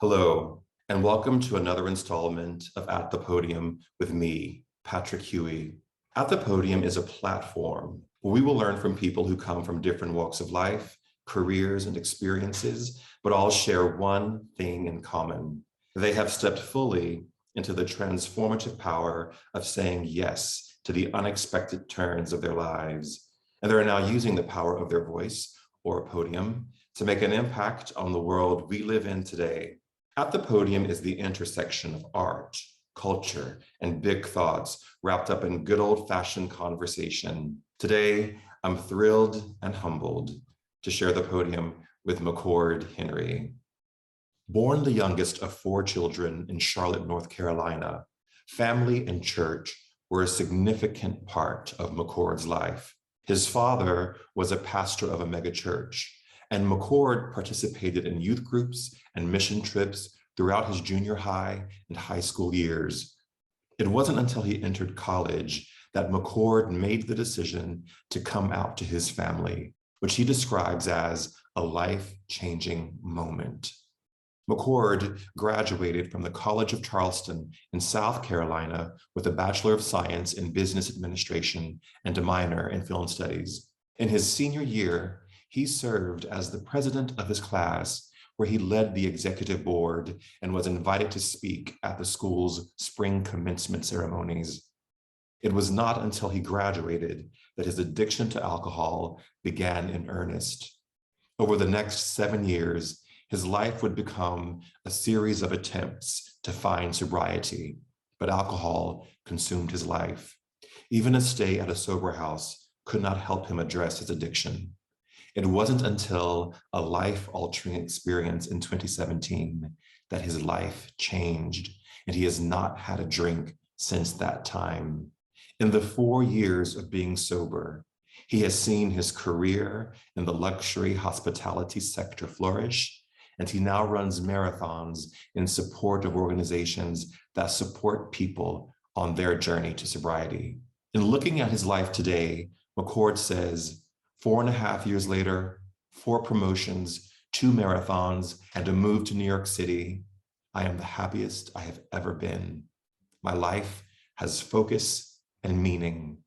Hello, and welcome to another installment of At the Podium with me, Patrick Huey. At the Podium is a platform where we will learn from people who come from different walks of life, careers, and experiences, but all share one thing in common. They have stepped fully into the transformative power of saying yes to the unexpected turns of their lives. And they're now using the power of their voice or a podium to make an impact on the world we live in today. At the Podium is the intersection of art, culture, and big thoughts wrapped up in good old-fashioned conversation. Today, I'm thrilled and humbled to share the podium with McCord Henry. Born the youngest of 4 children in Charlotte, North Carolina, family and church were a significant part of McCord's life. His father was a pastor of a megachurch, and McCord participated in youth groups and mission trips throughout his junior high and high school years. It wasn't until he entered college that McCord made the decision to come out to his family, which he describes as a life-changing moment. McCord graduated from the College of Charleston in South Carolina with a Bachelor of Science in Business Administration and a minor in Film Studies. In his senior year, he served as the president of his class, where he led the executive board and was invited to speak at the school's spring commencement ceremonies. It was not until he graduated that his addiction to alcohol began in earnest. Over the next 7 years, his life would become a series of attempts to find sobriety, but alcohol consumed his life. Even a stay at a sober house could not help him address his addiction. It wasn't until a life-altering experience in 2017 that his life changed, and he has not had a drink since that time. In the 4 years of being sober, he has seen his career in the luxury hospitality sector flourish, and he now runs marathons in support of organizations that support people on their journey to sobriety. In looking at his life today, McCord says, 4.5 years later, 4 promotions, 2 marathons, and a move to New York City, I am the happiest I have ever been. My life has focus and meaning.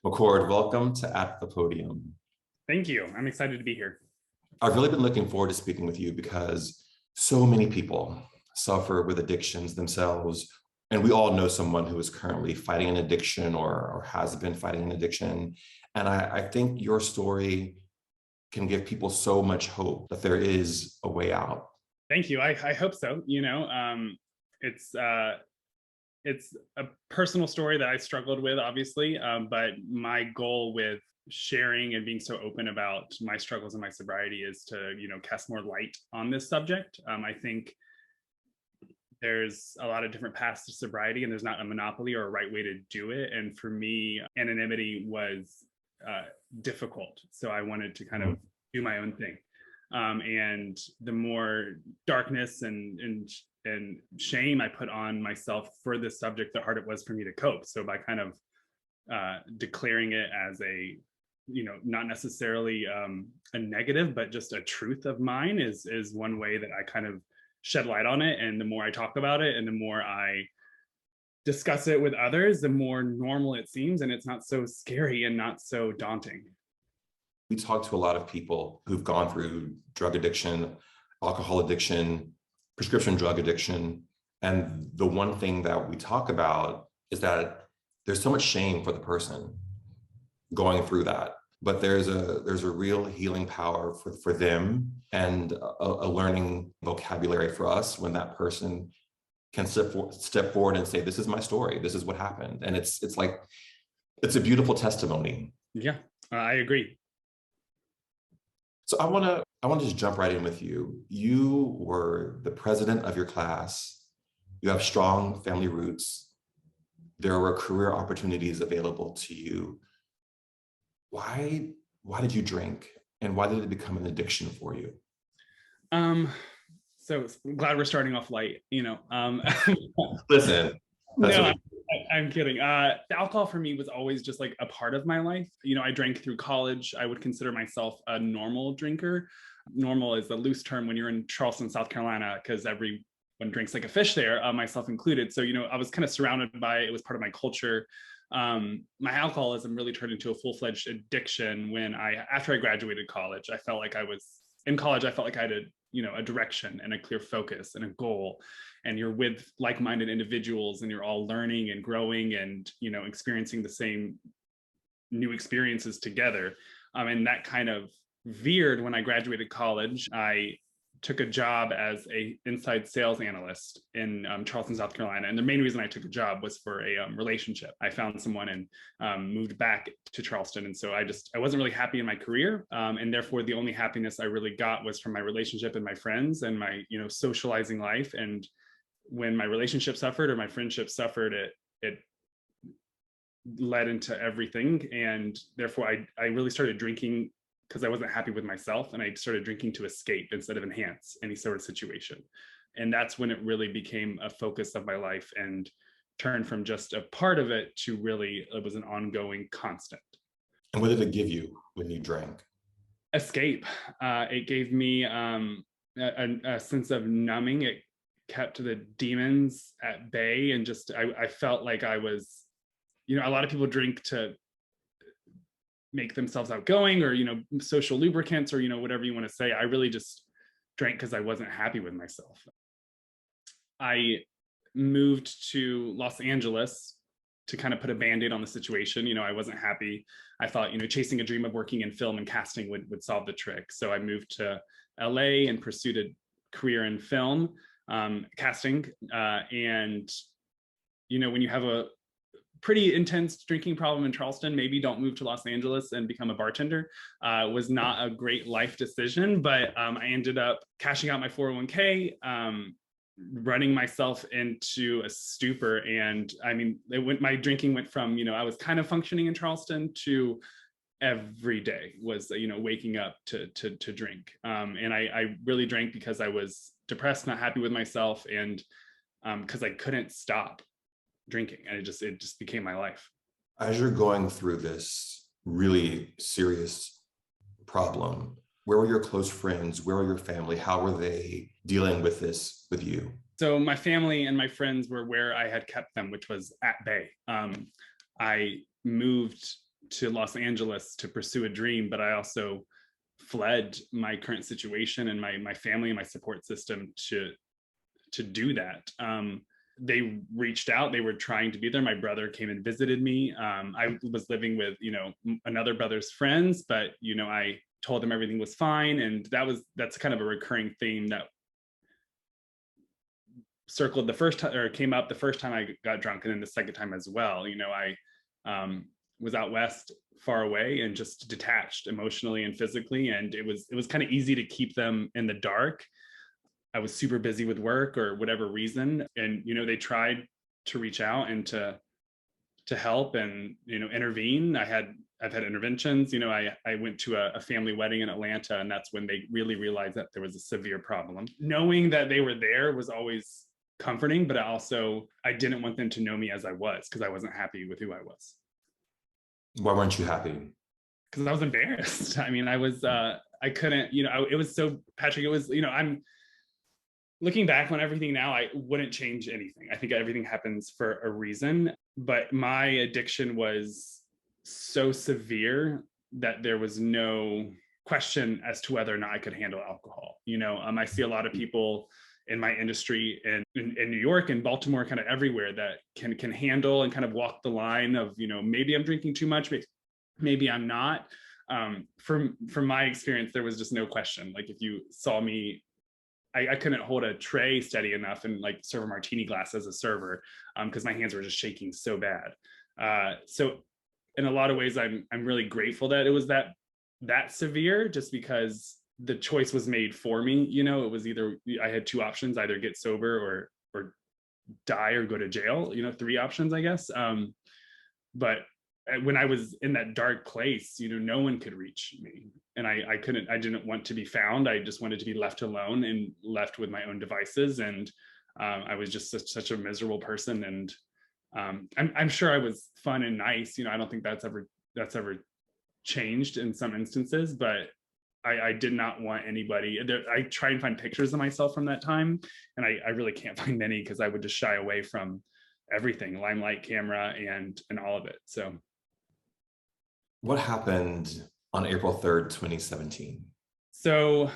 McCord, welcome to At the Podium. Thank you. I'm excited to be here. I've really been looking forward to speaking with you because so many people suffer with addictions themselves. And we all know someone who is currently fighting an addiction or has been fighting an addiction. And I think your story can give people so much hope that there is a way out. Thank you. I hope so. It's a personal story that I struggled with, obviously, but my goal with sharing and being so open about my struggles and my sobriety is to, cast more light on this subject. I think there's a lot of different paths to sobriety, and there's not a monopoly or a right way to do it. And for me, anonymity was difficult. So I wanted to kind of do my own thing. And the more darkness and shame I put on myself for this subject, the harder it was for me to cope. So by kind of declaring it as a, not necessarily a negative, but just a truth of mine is one way that I kind of shed light on it. And the more I talk about it and the more I discuss it with others, the more normal it seems, and it's not so scary and not so daunting. We talk to a lot of people who've gone through drug addiction, alcohol addiction, prescription drug addiction. And the one thing that we talk about is that there's so much shame for the person going through that. But there's a real healing power for them and a learning vocabulary for us when that person can step forward and say, this is my story, this is what happened. And it's a beautiful testimony. Yeah, I agree. So I want to just jump right in with you. You were the president of your class. You have strong family roots. There were career opportunities available to you. Why did you drink, and why did it become an addiction for you? So I'm glad we're starting off light, Listen, no, I'm kidding. Alcohol for me was always just like a part of my life. I drank through college. I would consider myself a normal drinker. Normal is a loose term when you're in Charleston, South Carolina, because everyone drinks like a fish there, myself included. So, I was kind of surrounded by it. It was part of my culture. My alcoholism really turned into a full-fledged addiction when after I graduated college. I felt like I was in college. I felt like I had a direction and a clear focus and a goal, and you're with like-minded individuals and you're all learning and growing and, experiencing the same new experiences together. And that kind of veered when I graduated college. I took a job as a inside sales analyst in Charleston, South Carolina. And the main reason I took a job was for a relationship. I found someone and moved back to Charleston. And so I wasn't really happy in my career. And therefore the only happiness I really got was from my relationship and my friends and my, socializing life. And when my relationship suffered or my friendship suffered, it led into everything. And therefore I really started drinking because I wasn't happy with myself, and I started drinking to escape instead of enhance any sort of situation. And that's when it really became a focus of my life and turned from just a part of it to really, it was an ongoing constant. And what did it give you when you drank? Escape. It gave me a sense of numbing. It kept the demons at bay, and just I felt like I was, a lot of people drink to make themselves outgoing or, social lubricants or, whatever you want to say. I really just drank because I wasn't happy with myself. I moved to Los Angeles to kind of put a Band-Aid on the situation. I wasn't happy. I thought, chasing a dream of working in film and casting would solve the trick. So I moved to LA and pursued a career in film casting. And, when you have a pretty intense drinking problem in Charleston, maybe don't move to Los Angeles and become a bartender. Was not a great life decision, but I ended up cashing out my 401k, running myself into a stupor. And my drinking went from, I was kind of functioning in Charleston to every day was, waking up to drink. And I really drank because I was depressed, not happy with myself, and because I couldn't stop drinking, and it just became my life. As you're going through this really serious problem, where were your close friends? Where were your family? How were they dealing with this with you? So my family and my friends were where I had kept them, which was at bay. I moved to Los Angeles to pursue a dream, but I also fled my current situation and my family and my support system to do that. They reached out. They were trying to be there. My brother came and visited me. I was living with, another brother's friends, but, I told them everything was fine. And that's kind of a recurring theme that circled the first time, or came up the first time I got drunk, and then the second time as well. I was out west, far away, and just detached emotionally and physically. And it was kind of easy to keep them in the dark. I was super busy with work or whatever reason. And, they tried to reach out and to help and, intervene. I've had interventions. I went to a family wedding in Atlanta, and that's when they really realized that there was a severe problem. Knowing that they were there was always comforting, but I didn't want them to know me as I was, because I wasn't happy with who I was. Why weren't you happy? Because I was embarrassed. I couldn't, it was so, Patrick, it was, I'm looking back on everything now, I wouldn't change anything. I think everything happens for a reason, but my addiction was so severe that there was no question as to whether or not I could handle alcohol. I see a lot of people in my industry in New York and Baltimore, kind of everywhere, that can handle and kind of walk the line of, maybe I'm drinking too much, maybe I'm not. From my experience, there was just no question. Like, if you saw me, I couldn't hold a tray steady enough and serve a martini glass as a server, because my hands were just shaking so bad. So in a lot of ways, I'm really grateful that it was that severe, just because the choice was made for me. It was either, I had two options: either get sober or die or go to jail. 3 options, I guess. But when I was in that dark place, no one could reach me, and I didn't want to be found. I just wanted to be left alone and left with my own devices. And I was just such a miserable person. And I'm sure I was fun and nice. I don't think that's ever changed in some instances, but I did not want anybody. I try and find pictures of myself from that time, and I really can't find many because I would just shy away from everything, limelight, camera, and all of it. So What happened on April 3rd, 2017? so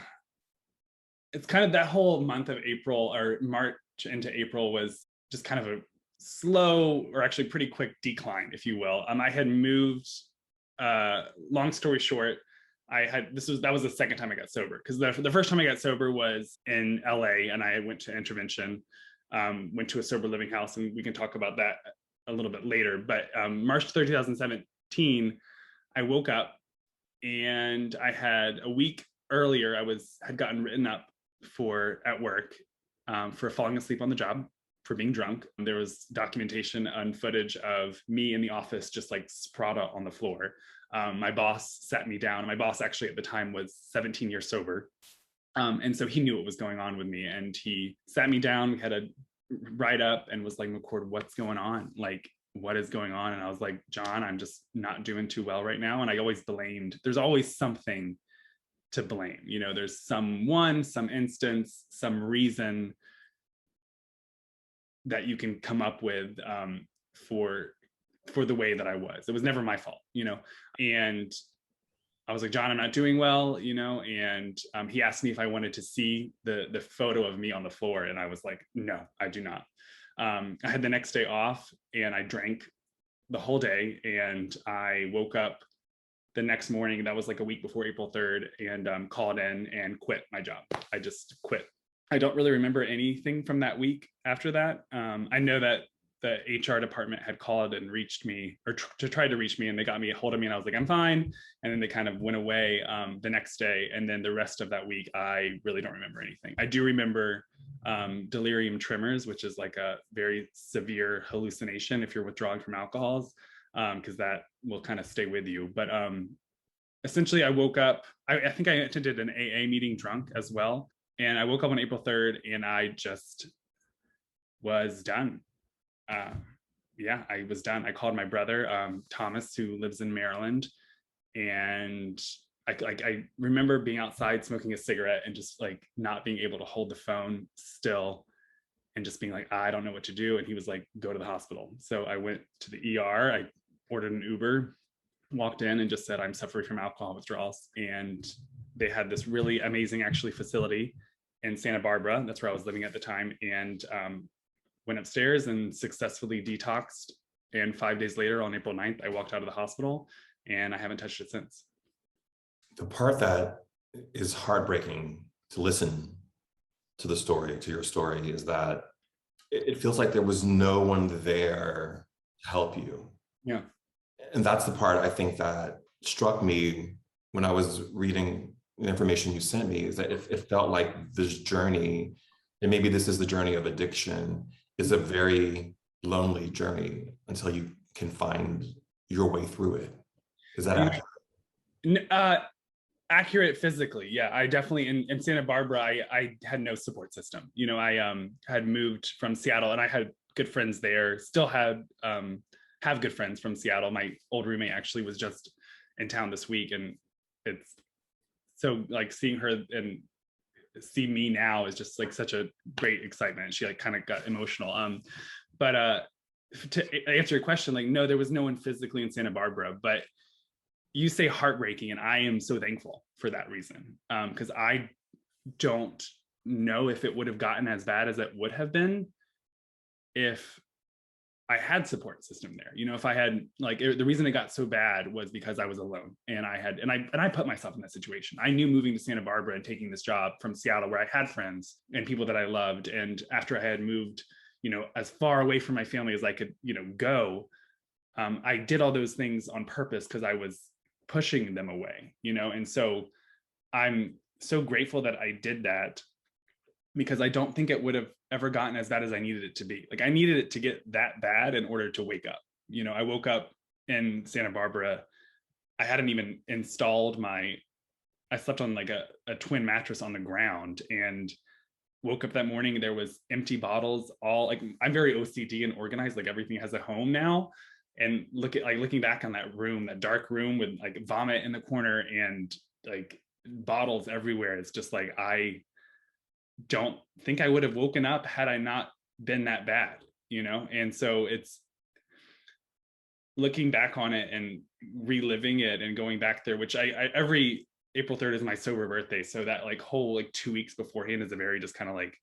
it's kind of that whole month of April or March into April was just kind of a slow, or actually pretty quick decline, if you will. I had moved. Long story short, that was the second time I got sober, because the first time I got sober was in LA, and I went to intervention, went to a sober living house, and we can talk about that a little bit later. But March 3rd, 2017, I woke up, and I had a week earlier, had gotten written up at work for falling asleep on the job, for being drunk. There was documentation and footage of me in the office just like sprata on the floor. My boss sat me down. My boss actually at the time was 17 years sober. And so he knew what was going on with me, and he sat me down. We had a write up and was like, McCord, what's going on? Like, what is going on? And I was like, John, I'm just not doing too well right now. And I always there's always something to blame. There's some instance, some reason that you can come up with for the way that I was. It was never my fault, and I was like, John, I'm not doing well, and he asked me if I wanted to see the photo of me on the floor. And I was like, no, I do not. I had the next day off, and I drank the whole day, and I woke up the next morning. That was like a week before April 3rd, and called in and quit my job. I just quit. I don't really remember anything from that week after that. I know that the HR department had called and reached me, or to try to reach me, and they got me a hold of me, and I was like, I'm fine. And then they kind of went away the next day. And then the rest of that week, I really don't remember anything. I do remember delirium tremors, which is like a very severe hallucination if you're withdrawing from alcohols, because that will kind of stay with you. But essentially, I woke up. I think I attended an AA meeting drunk as well. And I woke up on April 3rd, and I just was done. Yeah, I was done. I called my brother, Thomas, who lives in Maryland. And I remember being outside smoking a cigarette and just like not being able to hold the phone still, and just being like, I don't know what to do. And he was like, go to the hospital. So I went to the ER. I ordered an Uber, walked in, and just said, I'm suffering from alcohol withdrawals. And they had this really amazing actually facility in Santa Barbara. That's where I was living at the time. And went upstairs and successfully detoxed. And 5 days later, on April 9th, I walked out of the hospital, and I haven't touched it since. The part that is heartbreaking to listen to your story, is that it feels like there was no one there to help you. Yeah. And that's the part I think that struck me when I was reading the information you sent me, is that it felt like this journey, and maybe this is the journey of addiction, is a very lonely journey until you can find your way through it. Is that accurate? Accurate physically. Yeah, I definitely, in Santa Barbara, I had no support system. I had moved from Seattle, and I had good friends there, still have good friends from Seattle. My old roommate actually was just in town this week, and it's so like seeing her and see me now is just like such a great excitement. She like kind of got emotional. But to answer your question, like, no, there was no one physically in Santa Barbara. But you say heartbreaking, and I am so thankful for that reason, because I don't know if it would have gotten as bad as it would have been if I had support system there. If I had the reason it got so bad was because I was alone, and I put myself in that situation. I knew moving to Santa Barbara and taking this job from Seattle, where I had friends and people that I loved, and after I had moved, as far away from my family as I could, go, I did all those things on purpose because I was pushing them away, and so I'm so grateful that I did that, because I don't think it would have ever gotten as bad as I needed it to be. Like, I needed it to get that bad in order to wake up. I woke up in Santa Barbara. I hadn't even installed I slept on like a twin mattress on the ground, and woke up that morning, and there was empty bottles all like, I'm very OCD and organized, like everything has a home now. And looking back on that room, that dark room with like vomit in the corner, and like bottles everywhere. It's just like, I don't think I would have woken up had I not been that bad, And so it's looking back on it and reliving it and going back there, which I every April 3rd is my sober birthday. So that like whole like 2 weeks beforehand is a very just kind of like,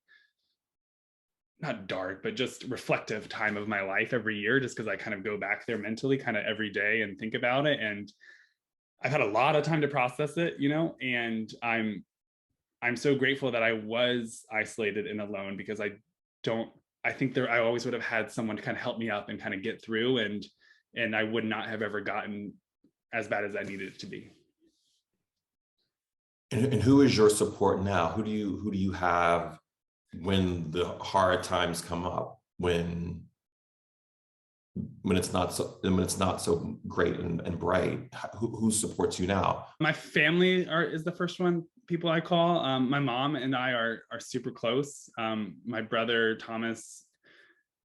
not dark, but just reflective time of my life every year, just because I kind of go back there mentally kind of every day and think about it. And I've had a lot of time to process it, and I'm so grateful that I was isolated and alone, because don't I think I always would have had someone to kind of help me up and kind of get through, and I would not have ever gotten as bad as I needed it to be. And who is your support now? Who do you have when the hard times come up, when it's not so great and bright? Who supports you now? My family is the first one people I call. My mom and I are super close. My brother Thomas,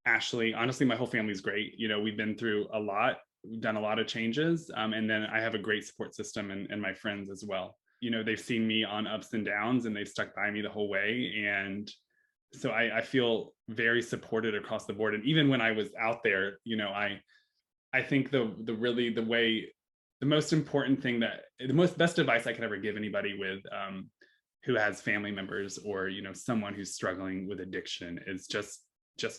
Ashley, honestly, my whole family's great. We've been through a lot. We've done a lot of changes. And then I have a great support system and my friends as well. They've seen me on ups and downs, and they've stuck by me the whole way. And so I feel very supported across the board. And even when I was out there, I think the most important thing, the best advice I could ever give anybody who has family members or someone who's struggling with addiction is just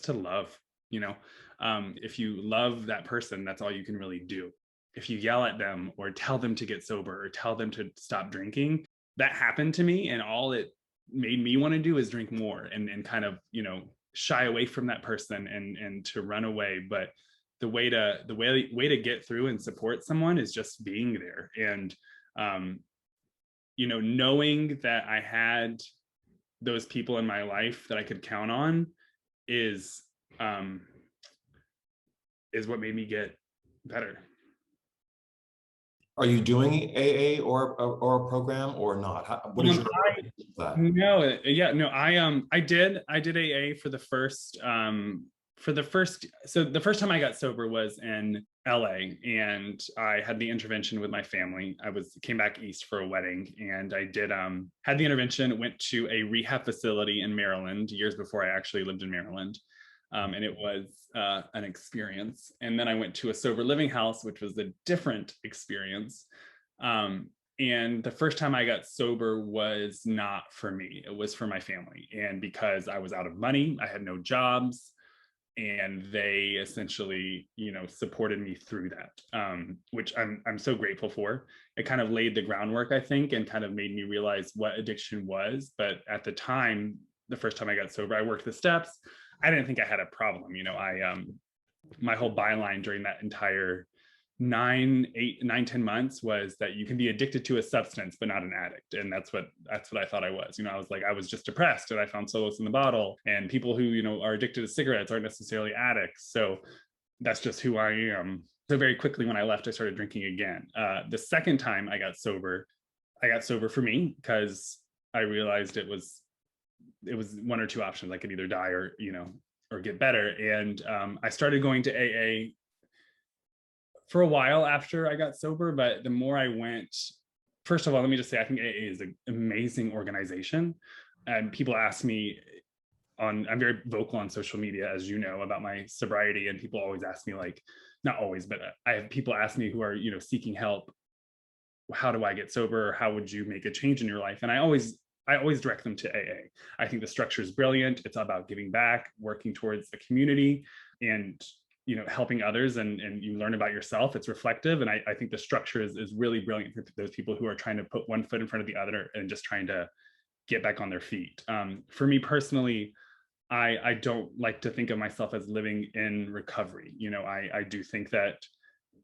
to love. If you love that person, that's all you can really do. If you yell at them or tell them to get sober or tell them to stop drinking, that happened to me, and all it made me want to do is drink more and kind of shy away from that person and to run away. But the way to get through and support someone is just being there, and knowing that I had those people in my life that I could count on is what made me get better. Are you doing AA or a program or not? What is your that? No, yeah, no, I did AA for the first so the first time I got sober was in LA, and I had the intervention with my family. I came back east for a wedding, and I did had the intervention, went to a rehab facility in Maryland years before I actually lived in Maryland. And it was an experience. And then I went to a sober living house, which was a different experience. And the first time I got sober was not for me. It was for my family. And because I was out of money, I had no jobs, and they essentially, supported me through that, which I'm so grateful for. It kind of laid the groundwork, I think, and kind of made me realize what addiction was. But at the time, the first time I got sober, I worked the steps. I didn't think I had a problem. My whole byline during that entire 10 months was that you can be addicted to a substance, but not an addict. And that's what I thought I was. I was just depressed, and I found solace in the bottle. And people who, are addicted to cigarettes aren't necessarily addicts. So that's just who I am. So very quickly when I left, I started drinking again. The second time I got sober for me, because I realized it was one or two options. I could either die or get better. And I started going to AA for a while after I got sober. But the more I went, first of all, let me just say, I think AA is an amazing organization. And people ask me I'm very vocal on social media, as you know, about my sobriety. And people always ask me, like, not always, but I have people ask me who are, seeking help. How do I get sober? Or how would you make a change in your life? And I always direct them to AA. I think the structure is brilliant. It's about giving back, working towards the community, and helping others, and you learn about yourself. It's reflective, and I think the structure is really brilliant for those people who are trying to put one foot in front of the other and just trying to get back on their feet. For me personally, I don't like to think of myself as living in recovery. I do think that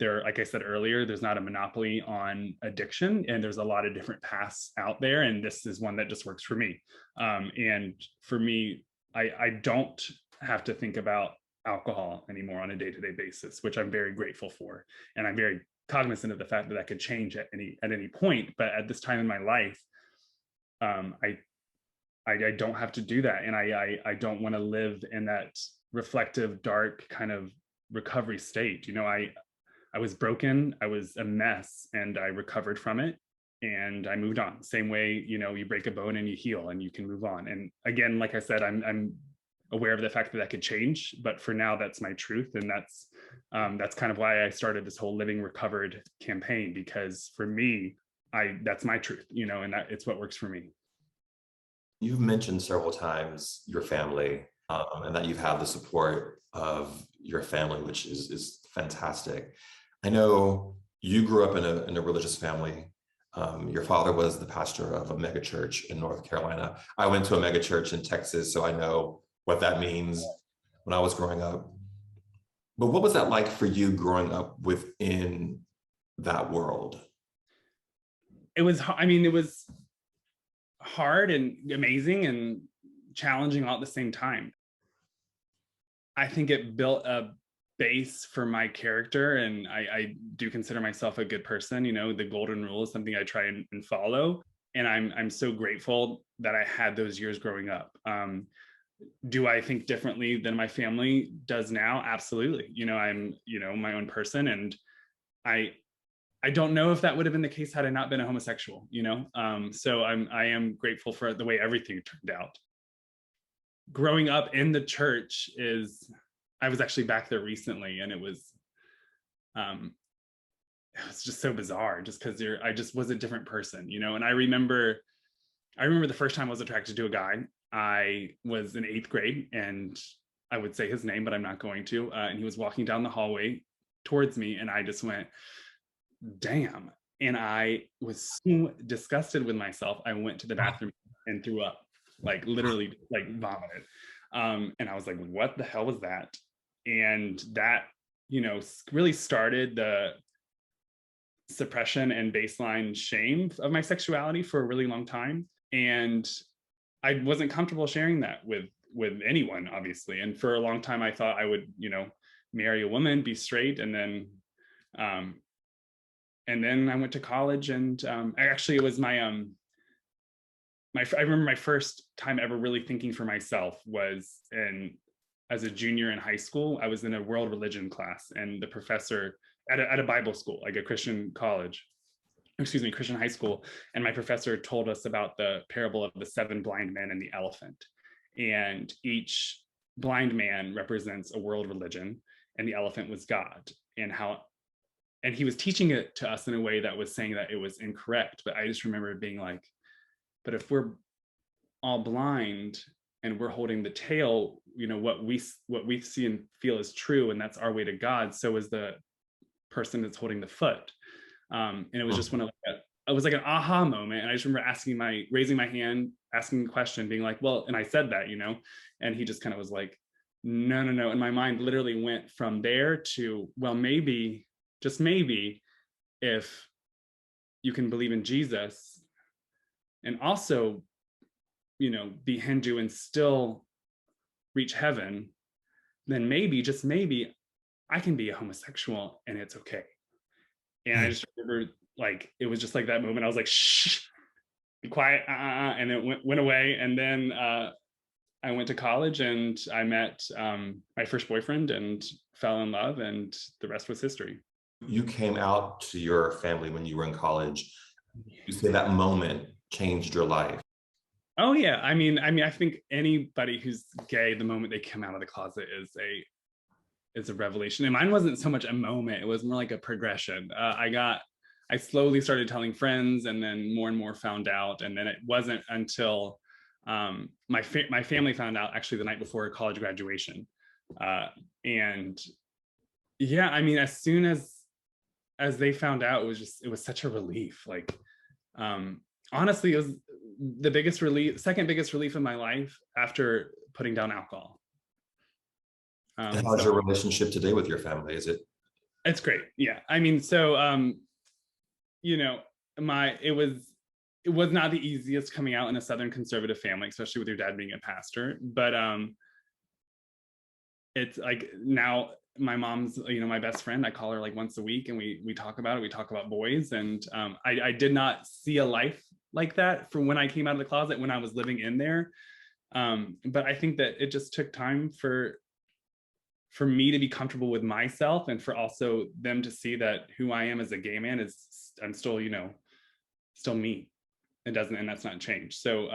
like I said earlier, there's not a monopoly on addiction, and there's a lot of different paths out there, and this is one that just works for me. And for me, I don't have to think about alcohol anymore on a day-to-day basis, which I'm very grateful for, and I'm very cognizant of the fact that that could change at any point. But at this time in my life, I don't have to do that, and I don't want to live in that reflective, dark kind of recovery state. I was broken, I was a mess, and I recovered from it. and I moved on. Same way, you break a bone and you heal and you can move on. And again, like I said, I'm aware of the fact that that could change, but for now, that's my truth. And that's kind of why I started this whole Living Recovered campaign, because for me, that's my truth, and that it's what works for me. You've mentioned several times your family, and that you've had the support of your family, which is fantastic. I know you grew up in a religious family. Your father was the pastor of a mega church in North Carolina. I went to a mega church in Texas, so I know what that means when I was growing up. But what was that like for you growing up within that world? It was hard and amazing and challenging all at the same time. I think it built a base for my character, and I do consider myself a good person. The golden rule is something I try and follow, and I'm so grateful that I had those years growing up. Do I think differently than my family does now? Absolutely. I'm my own person, and I don't know if that would have been the case had I not been a homosexual. So I am grateful for the way everything turned out. Growing up in the church I was actually back there recently, and it was just so bizarre, just because I just was a different person. And I remember the first time I was attracted to a guy. I was in 8th grade, and I would say his name, but I'm not going to. And he was walking down the hallway towards me, and I just went, damn. And I was so disgusted with myself. I went to the bathroom and threw up, like literally, like vomited. And I was like, what the hell was that? And that, really started the suppression and baseline shame of my sexuality for a really long time. And I wasn't comfortable sharing that with anyone, obviously. And for a long time, I thought I would, marry a woman, be straight, and then I went to college, and it was my I remember my first time ever really thinking for myself was as a junior in high school. I was in a world religion class, and the professor at a Bible school, like a Christian Christian high school. And my professor told us about the parable of the 7 blind men and the elephant. And each blind man represents a world religion, and the elephant was God. And he was teaching it to us in a way that was saying that it was incorrect. But I just remember being like, but if we're all blind and we're holding the tail, what we see and feel is true, and that's our way to God, so is the person that's holding the foot. And it was just it was like an aha moment. And I just remember raising my hand, asking the question, being like, well, and I said that, and he just kind of was like, no. And my mind literally went from there to, well, maybe, just maybe, if you can believe in Jesus and also, be Hindu and still reach heaven, then maybe, just maybe, I can be a homosexual and it's okay. And I just remember, like, it was just like that moment. I was like, shh, be quiet, and it went away. And then I went to college, and I met my first boyfriend and fell in love, and the rest was history. You came out to your family when you were in college. You say that moment changed your life. Oh yeah, I think anybody who's gay, the moment they come out of the closet is a revelation. And mine wasn't so much a moment; it was more like a progression. I slowly started telling friends, and then more and more found out. And then it wasn't until my family found out actually the night before college graduation. And yeah, as soon as they found out, it was such a relief. Like, honestly, it was the biggest relief, second biggest relief in my life after putting down alcohol. And how's your relationship today with your family? Is it? It's great. Yeah. It was not the easiest coming out in a Southern conservative family, especially with your dad being a pastor. But it's like now my mom's, my best friend. I call her like once a week, and we talk about it. We talk about boys, and I did not see a life like that from when I came out of the closet, when I was living in there. But I think that it just took time for me to be comfortable with myself, and for also them to see that who I am as a gay man is, I'm still, still me. It doesn't, and that's not changed. So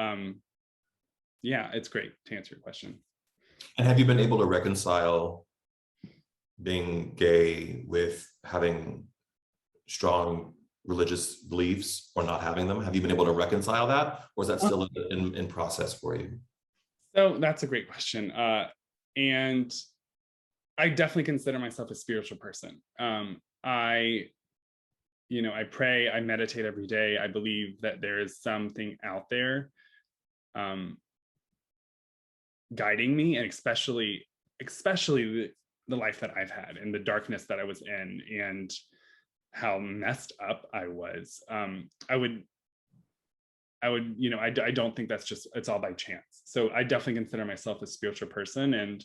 yeah, it's great to answer your question. And have you been able to reconcile being gay with having strong religious beliefs or not having them? Have you been able to reconcile that, or is that still in process for you? So that's a great question. And I definitely consider myself a spiritual person. I pray, I meditate every day. I believe that there is something out there guiding me, and especially the life that I've had and the darkness that I was in and how messed up I was. I don't think that's just, it's all by chance. So I definitely consider myself a spiritual person. And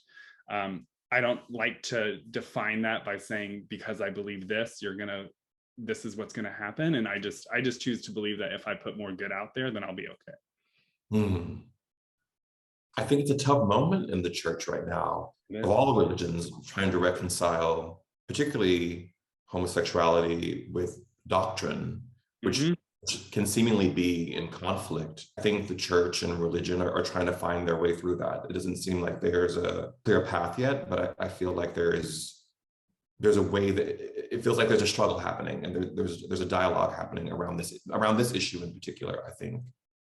I don't like to define that by saying, because I believe this, this is what's gonna happen. And I just choose to believe that if I put more good out there, then I'll be okay. I think it's a tough moment in the church right now, of all the religions, trying to reconcile, particularly homosexuality with doctrine, which can seemingly be in conflict. I think the church and religion are trying to find their way through that. It doesn't seem like there's a clear path yet, but I feel like there's a way that it feels like there's a struggle happening, and there's a dialogue happening around this issue in particular, I think,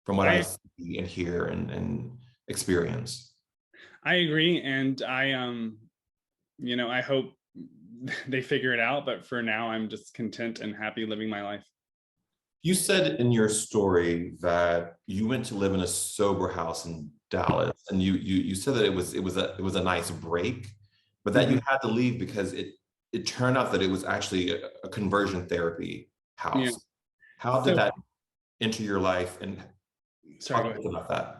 from what I see and hear and experience. I agree. And I hope they figure it out, but for now I'm just content and happy living my life. You said in your story that you went to live in a sober house in Dallas, and you said that it was a nice break, but that you had to leave because it turned out that it was actually a conversion therapy house. Yeah. How did that enter your life, and talk about that?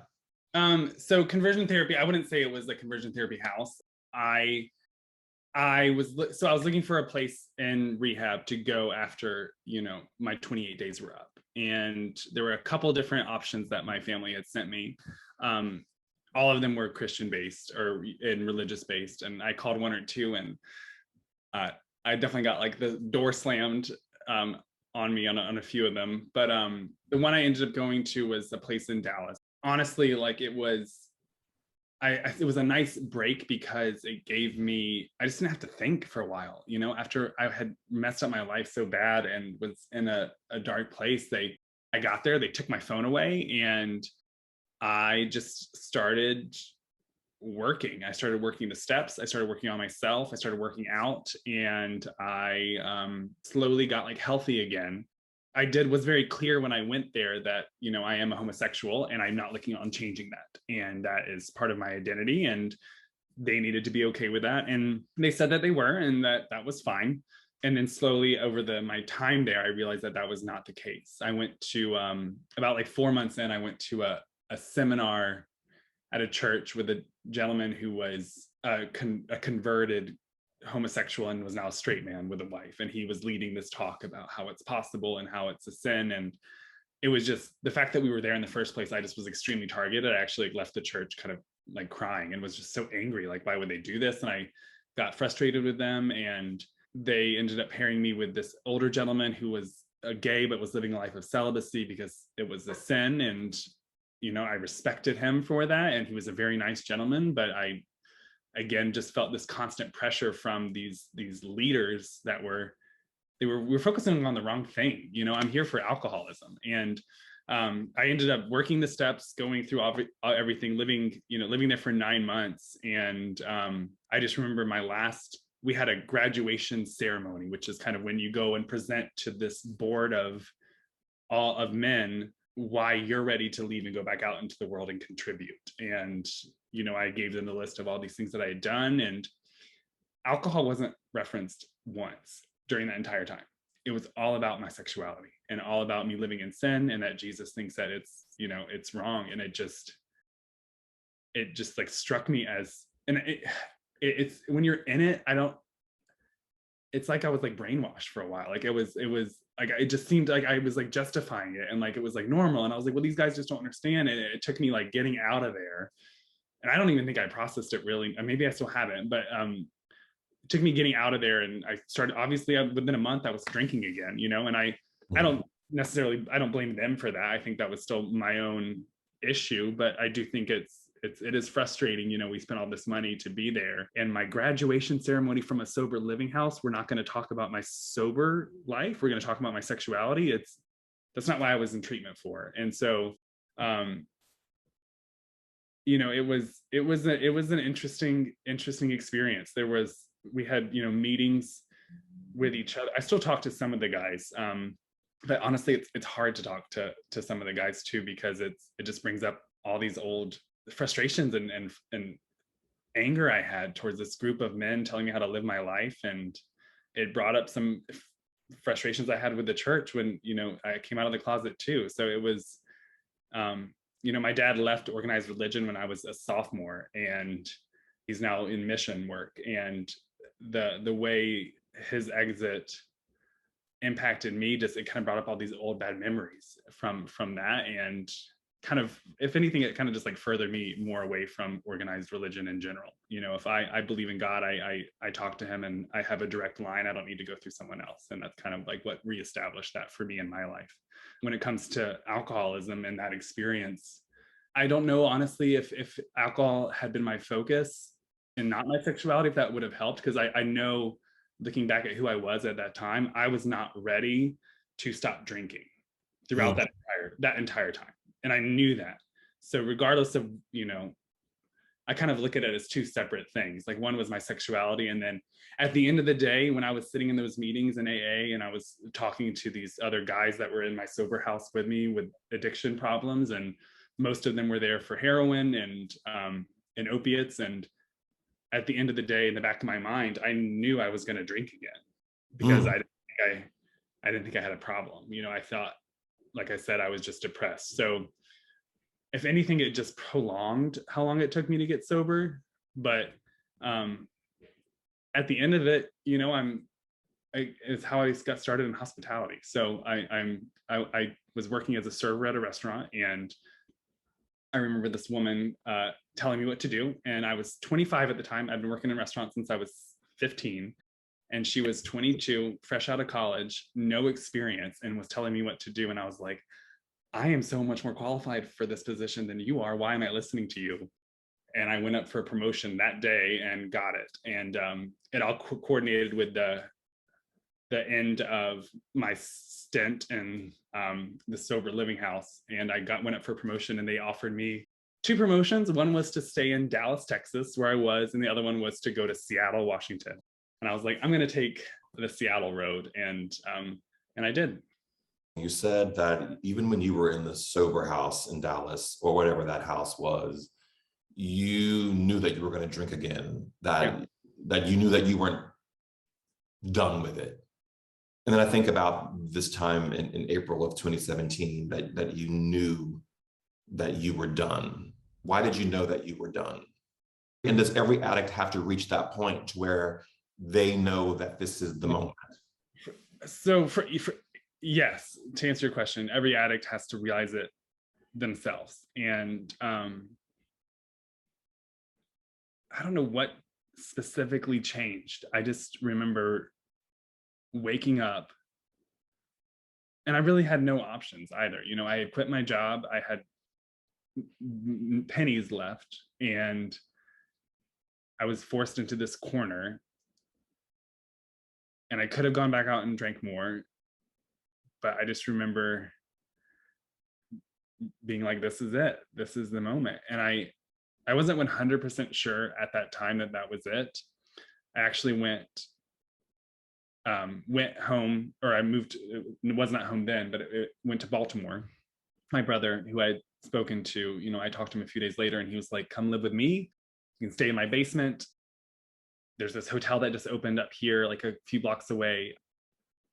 So conversion therapy, I wouldn't say it was a conversion therapy house. I was looking for a place in rehab to go after, my 28 days were up. And there were a couple of different options that my family had sent me. All of them were Christian based or religious based. And I called one or two, and I definitely got like the door slammed on me on a few of them. But the one I ended up going to was a place in Dallas. Honestly, like it was a nice break because it gave me, I just didn't have to think for a while, after I had messed up my life so bad and was in a dark place. I got there, they took my phone away, and I just started working. I started working the steps. I started working on myself. I started working out, and I slowly got like healthy again. I was very clear when I went there that, I am a homosexual and I'm not looking on changing that. And that is part of my identity, and they needed to be okay with that. And they said that they were, and that was fine. And then slowly over my time there, I realized that was not the case. I went to, about like 4 months in, I went to a seminar at a church with a gentleman who was a converted homosexual and was now a straight man with a wife, and he was leading this talk about how it's possible and how it's a sin. And it was just the fact that we were there in the first place, I just was extremely targeted. I actually left the church kind of like crying and was just so angry, like, why would they do this? And I got frustrated with them, and they ended up pairing me with this older gentleman who was a gay but was living a life of celibacy because it was a sin. And I respected him for that, and he was a very nice gentleman, but I again just felt this constant pressure from these leaders that were focusing on the wrong thing. I'm here for alcoholism. And I ended up working the steps, going through everything, living there for 9 months. And I just remember we had a graduation ceremony, which is kind of when you go and present to this board of men why you're ready to leave and go back out into the world and contribute. And I gave them the list of all these things that I had done, and alcohol wasn't referenced once during that entire time. It was all about my sexuality and all about me living in sin, and that Jesus thinks that it's wrong. And it just like struck me as, and it's when you're in it, it's like I was like brainwashed for a while. Like it was like, it just seemed like I was like justifying it, and like it was like normal. And I was like, well, these guys just don't understand. And it took me like getting out of there. And I don't even think I processed it really. Maybe I still haven't, but it took me getting out of there. And I started, obviously within a month I was drinking again, and I don't necessarily, I don't blame them for that. I think that was still my own issue, but I do think it is frustrating. We spent all this money to be there, and my graduation ceremony from a sober living house, we're not going to talk about my sober life. We're going to talk about my sexuality. That's not why I was in treatment for. And so, it was an interesting experience. We had, meetings with each other. I still talk to some of the guys. But honestly, it's hard to talk to some of the guys too, because it just brings up all these old frustrations and anger I had towards this group of men telling me how to live my life. And it brought up some frustrations I had with the church when, I came out of the closet too. So it was, my dad left organized religion when I was a sophomore, and he's now in mission work. And the way his exit impacted me, it kind of brought up all these old bad memories from that. And kind of, if anything, it kind of just like furthered me more away from organized religion in general. If I believe in God, I talk to him and I have a direct line. I don't need to go through someone else. And that's kind of like what reestablished that for me in my life. When it comes to alcoholism and that experience, I don't know, honestly, if alcohol had been my focus and not my sexuality, if that would have helped. Because I know, looking back at who I was at that time, I was not ready to stop drinking throughout that entire time. And I knew that. So regardless of, I kind of look at it as two separate things. Like, one was my sexuality. And then at the end of the day, when I was sitting in those meetings in AA and I was talking to these other guys that were in my sober house with me with addiction problems, and most of them were there for heroin and opiates. And at the end of the day, in the back of my mind, I knew I was going to drink again, because I didn't think I had a problem. I thought, like I said, I was just depressed. So if anything, it just prolonged how long it took me to get sober. But at the end of it, it's how I got started in hospitality. So I was working as a server at a restaurant, and I remember this woman telling me what to do. And I was 25 at the time. I'd been working in restaurants since I was 15. And she was 22, fresh out of college, no experience, and was telling me what to do. And I was like, I am so much more qualified for this position than you are. Why am I listening to you? And I went up for a promotion that day and got it. And it all coordinated with the end of my stint in the sober living house. And I went up for a promotion, and they offered me 2 promotions. One was to stay in Dallas, Texas, where I was, and the other one was to go to Seattle, Washington. And I was like, I'm going to take the Seattle road. And I did. You said that even when you were in the sober house in Dallas, or whatever that house was, you knew that you were going to drink again, that you knew that you weren't done with it. And then I think about this time in April of 2017, that you knew that you were done. Why did you know that you were done? And does every addict have to reach that point to where they know that this is the moment? So yes, to answer your question, every addict has to realize it themselves. And I don't know what specifically changed. I just remember waking up, and I really had no options either. I had quit my job. I had pennies left, and I was forced into this corner, and I could have gone back out and drank more. But I just remember being like, this is it. This is the moment. And I wasn't 100% sure at that time that was it. I actually went home, or I moved. It was not home then, but it went to Baltimore. My brother, who I had spoken to, I talked to him a few days later, and he was like, come live with me. You can stay in my basement. There's this hotel that just opened up here, like a few blocks away.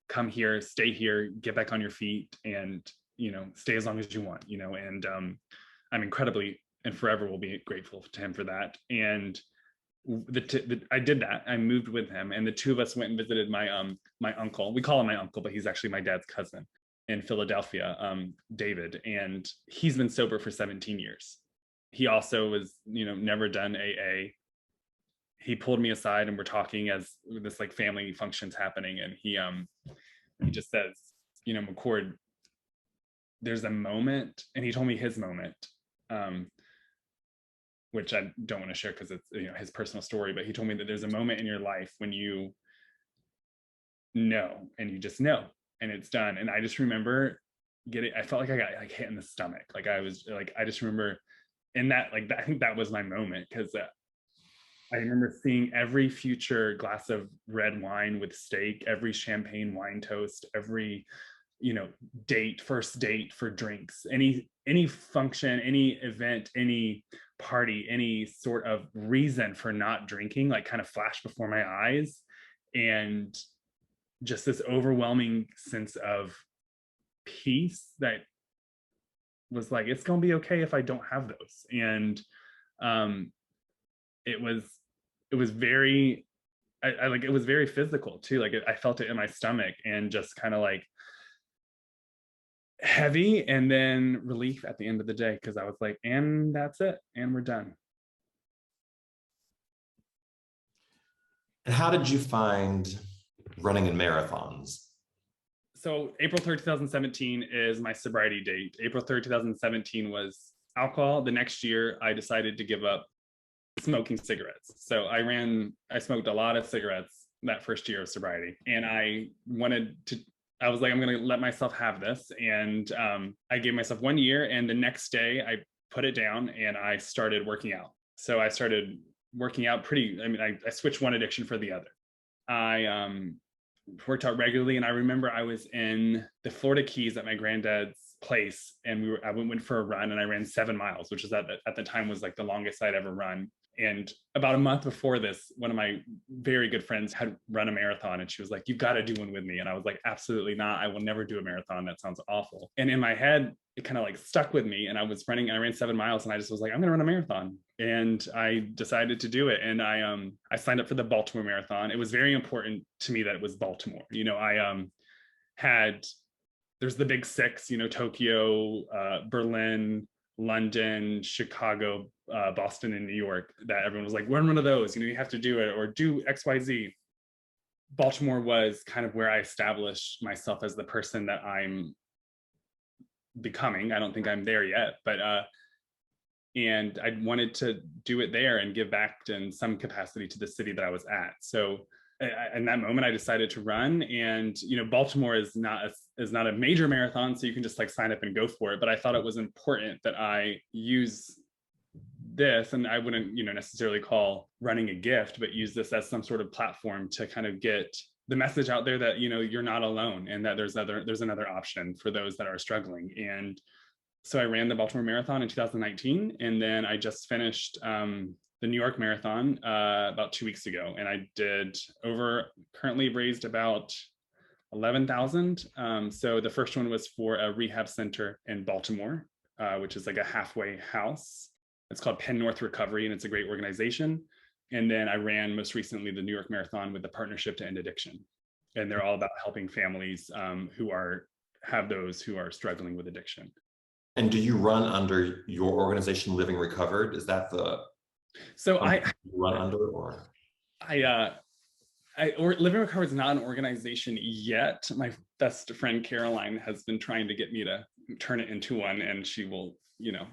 Come here, stay here, get back on your feet, and stay as long as you want. And I'm incredibly and forever will be grateful to him for that. And I did that. I moved with him, and the two of us went and visited my uncle. We call him my uncle, but he's actually my dad's cousin in Philadelphia, David, and he's been sober for 17 years. He also was, never done AA. He pulled me aside, and we're talking as this like family function's happening, and he just says, McCord, there's a moment, and he told me his moment, which I don't want to share because it's, you know, his personal story, but he told me that there's a moment in your life when you know, and you just know, and it's done. And I just remember I felt like I got like hit in the stomach. Like I was like, I just remember in that, like, I think that was my moment, because I remember seeing every future glass of red wine with steak, every champagne wine toast, every, you know, first date for drinks, any function, any event, any party, any sort of reason for not drinking, like kind of flashed before my eyes. And just this overwhelming sense of peace that was like, it's gonna be okay if I don't have those. And it was very, I like, it was very physical too. Like I felt it in my stomach, and just kind of like heavy, and then relief at the end of the day, because I was like, and that's it, and we're done. And how did you find running in marathons? So April 3rd, 2017 is my sobriety date. April 3rd, 2017 was alcohol. The next year, I decided to give up smoking cigarettes. So I smoked a lot of cigarettes that first year of sobriety. And I was like, I'm going to let myself have this. And I gave myself 1 year. And the next day I put it down and I started working out. So I started working out I switched one addiction for the other. I worked out regularly. And I remember I was in the Florida Keys at my granddad's place, and I went for a run, and I ran 7 miles, which is at the time was like the longest I'd ever run. And about a month before this, one of my very good friends had run a marathon, and she was like, "You've got to do one with me." And I was like, "Absolutely not. I will never do a marathon. That sounds awful." And in my head, it kind of like stuck with me, and I ran 7 miles, and I just was like, I'm gonna run a marathon. And I decided to do it. And I signed up for the Baltimore Marathon. It was very important to me that it was Baltimore. You know, there's the big six, you know, Tokyo, Berlin, London, Chicago, Boston, and New York, that everyone was like, run one of those, you know, you have to do it, or do XYZ. Baltimore was kind of where I established myself as the person that I'm becoming. I don't think I'm there yet, but and I wanted to do it there and give back in some capacity to the city that I was at. So in that moment, I decided to run. And you know, Baltimore is not a major marathon, so you can just like sign up and go for it. But I thought it was important that I use this, and I wouldn't, you know, necessarily call running a gift, but use this as some sort of platform to kind of get the message out there that, you know, you're not alone, and that there's another option for those that are struggling. And so I ran the Baltimore Marathon in 2019, and then I just finished the New York Marathon about 2 weeks ago, and I currently raised about 11,000. So the first one was for a rehab center in Baltimore, which is like a halfway house. It's called Penn North Recovery, and it's a great organization. And then I ran most recently the New York Marathon with the Partnership to End Addiction, and they're all about helping families who are struggling with addiction. And do you run under your organization, Living Recovered? Is that the so I run under, or Living Recovered is not an organization yet. My best friend Caroline has been trying to get me to turn it into one, and she will, you know,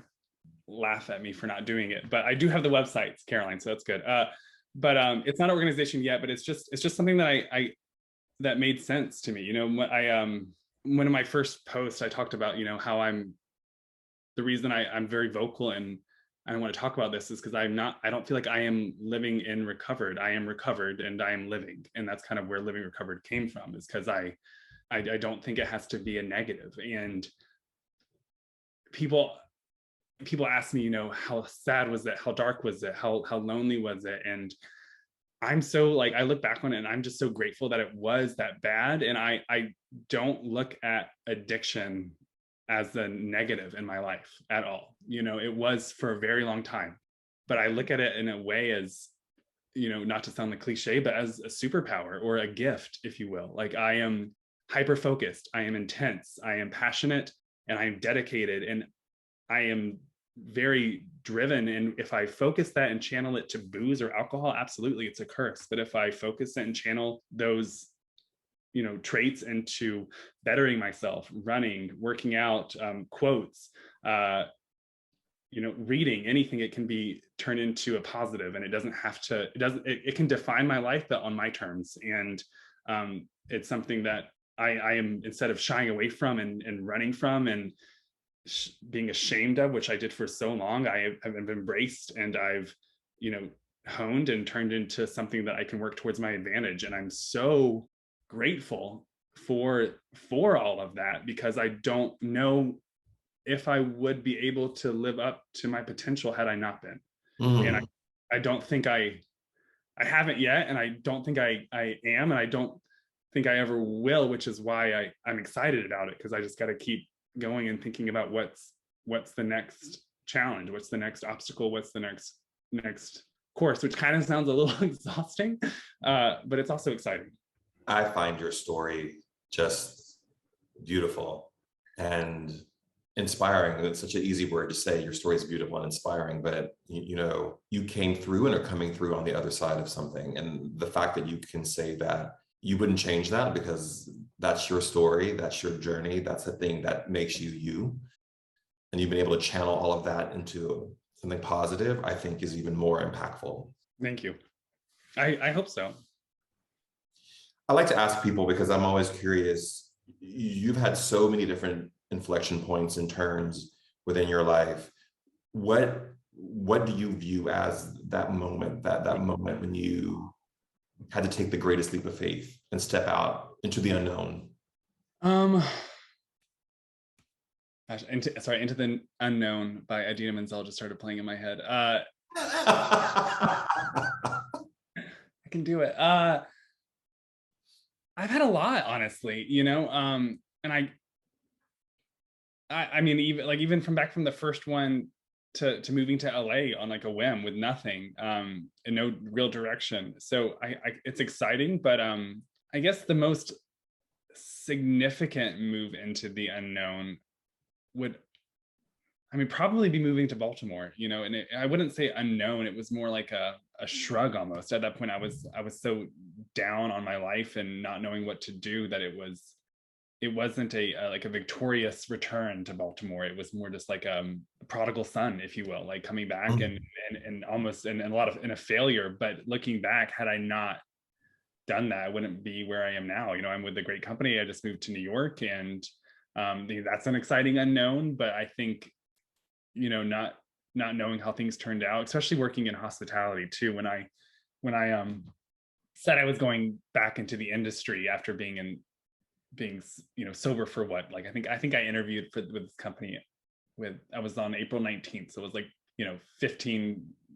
laugh at me for not doing it. But I do have the websites, Caroline, so that's good. But it's not an organization yet, but it's just something that that made sense to me. You know, one of my first posts, I talked about, you know, how the reason I'm very vocal and I want to talk about this is because I don't feel like I am living in recovered. I am recovered and I am living. And that's kind of where Living Recovered came from, is because I don't think it has to be a negative. And people ask me, you know, how sad was it? How dark was it? How lonely was it? And I'm so like, I look back on it and I'm just so grateful that it was that bad. And I don't look at addiction as a negative in my life at all. You know, it was for a very long time, but I look at it in a way as, you know, not to sound like cliche, but as a superpower or a gift, if you will. Like, I am hyper focused, I am intense, I am passionate, and I am dedicated, and I am very driven. And if I focus that and channel it to booze or alcohol, absolutely, it's a curse. But if I focus it and channel those traits into bettering myself, running, working out, quotes, reading, anything. It can be turned into a positive, and it can define my life, but on my terms. And it's something that I am, instead of shying away from and running from and being ashamed of, which I did for so long, I have embraced, and I've honed and turned into something that I can work towards my advantage. And I'm so grateful for all of that, because I don't know if I would be able to live up to my potential had I not been. And I don't think I haven't yet, and I don't think I am, and I don't think I ever will, which is why I'm excited about it, because I just got to keep going and thinking about what's the next challenge, what's the next obstacle, what's the next course, which kind of sounds a little exhausting, but it's also exciting. I find your story just beautiful and inspiring. It's such an easy word to say. Your story is beautiful and inspiring, but you came through and are coming through on the other side of something. And the fact that you can say that you wouldn't change that, because that's your story, that's your journey, that's the thing that makes you you. And you've been able to channel all of that into something positive, I think is even more impactful. Thank you. I hope so. I like to ask people, because I'm always curious, you've had so many different inflection points and turns within your life. What do you view as that moment when you had to take the greatest leap of faith and step out into the unknown? Into the Unknown by Idina Menzel just started playing in my head. I can do it. I've had a lot, honestly, and I mean, even from back from the first one to moving to LA on like a whim with nothing, and no real direction. So it's exciting, but I guess the most significant move into the unknown would, probably be moving to Baltimore, and I wouldn't say unknown. It was more like a shrug almost. At that point, I was so down on my life and not knowing what to do that it wasn't a victorious return to Baltimore. It was more just like a prodigal son, if you will, like coming back and almost and a lot of in a failure. But looking back, had I not done that, I wouldn't be where I am now. I'm with a great company. I just moved to New York, and that's an exciting unknown. But I think, not knowing how things turned out, especially working in hospitality too. When I said I was going back into the industry after being sober for what, like I think I interviewed with this company I was on April 19th, so it was like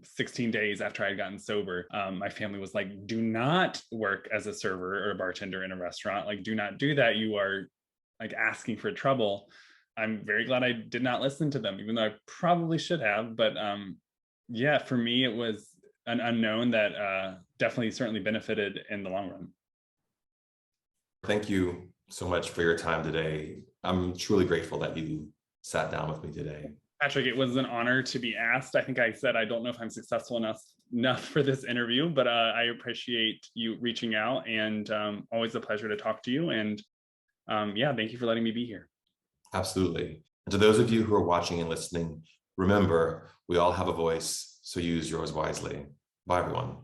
16 days after I had gotten sober. My family was like, do not work as a server or a bartender in a restaurant, like do not do that, you are like asking for trouble. I'm very glad I did not listen to them, even though I probably should have. But for me, it was an unknown that certainly benefited in the long run. Thank you so much for your time today. I'm truly grateful that you sat down with me today. Patrick, it was an honor to be asked. I think I said I don't know if I'm successful enough for this interview, but I appreciate you reaching out, and always a pleasure to talk to you. And thank you for letting me be here. Absolutely. And to those of you who are watching and listening, remember, we all have a voice, so use yours wisely. Bye, everyone.